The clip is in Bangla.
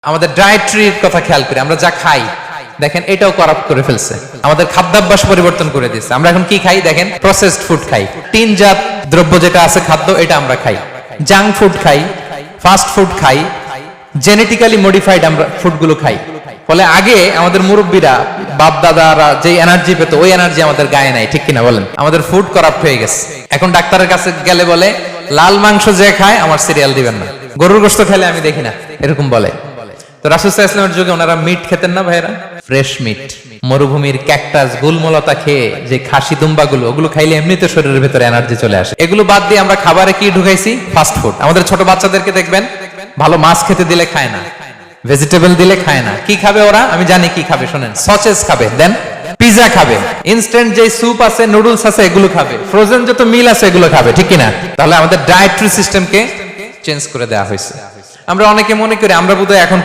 আমাদের ডায়েটরির কথা খেয়াল করি, আমরা যা খাই দেখেন এটাও করাপ্ট করে ফেলছে, আমাদের খাদ্যাভ্যাস পরিবর্তন করে দিচ্ছে। আমরা এখন কি খাই দেখেন, প্রসেসড ফুড খাই, টিনজাত দ্রব্য যেটা আছে খাদ্য এটা আমরা খাই, জাঙ্ক ফুড খাই, ফাস্ট ফুড খাই, জেনেটিক্যালি মডিফাইড আমরা ফুডগুলো খাই। ফলে আগে আমাদের মুরব্বীরা বাপ দাদারা যে এনার্জি পেত ওই এনার্জি আমাদের গায়ে নাই, ঠিক কিনা বলেন? আমাদের ফুড করাপ্ট হয়ে গেছে। এখন ডাক্তারের কাছে গেলে বলে লাল মাংস যে খায় আমার সিরিয়াল দিবেন না, গরুর গোশত খেলে আমি দেখি না, এরকম বলে। তো রাসূল সাল্লাল্লাহু আলাইহি ওয়াসাল্লামের যুগে ওনারা মিট খেতেন না ভাইরা, ফ্রেশ মিট, মরুভূমির ক্যাকটাস গুলমলতা খেয়ে যে খাসি দুম্বাগুলো, ওগুলো খাইলে এমনিতে শরীরের ভেতরে এনার্জি চলে আসে। এগুলো বাদ দিয়ে আমরা খাবারে কি ঢুকাইছি? Fast food. আমাদের ছোট বাচ্চাদেরকে দেখবেন ভালো মাছ খেতে দিলে খায় না, ভেজিটেবল দিলে খায় না। কি খাবে ওরা? আমি জানি কি খাবে, শোনেন। সসেজ খাবে, দেন পিজা খাবে, ইনস্ট্যান্ট যে স্যুপ আছে, নুডলস আছে, এগুলো খাবে, ফ্রোজেন যত মিল আছে এগুলো খাবে, ঠিক কিনা? তাহলে আমাদের ডায়েটরি সিস্টেমকে চেঞ্জ করে দেওয়া হয়েছে। আমরা অনেকে মনে করি আমরা বোধহয় এখন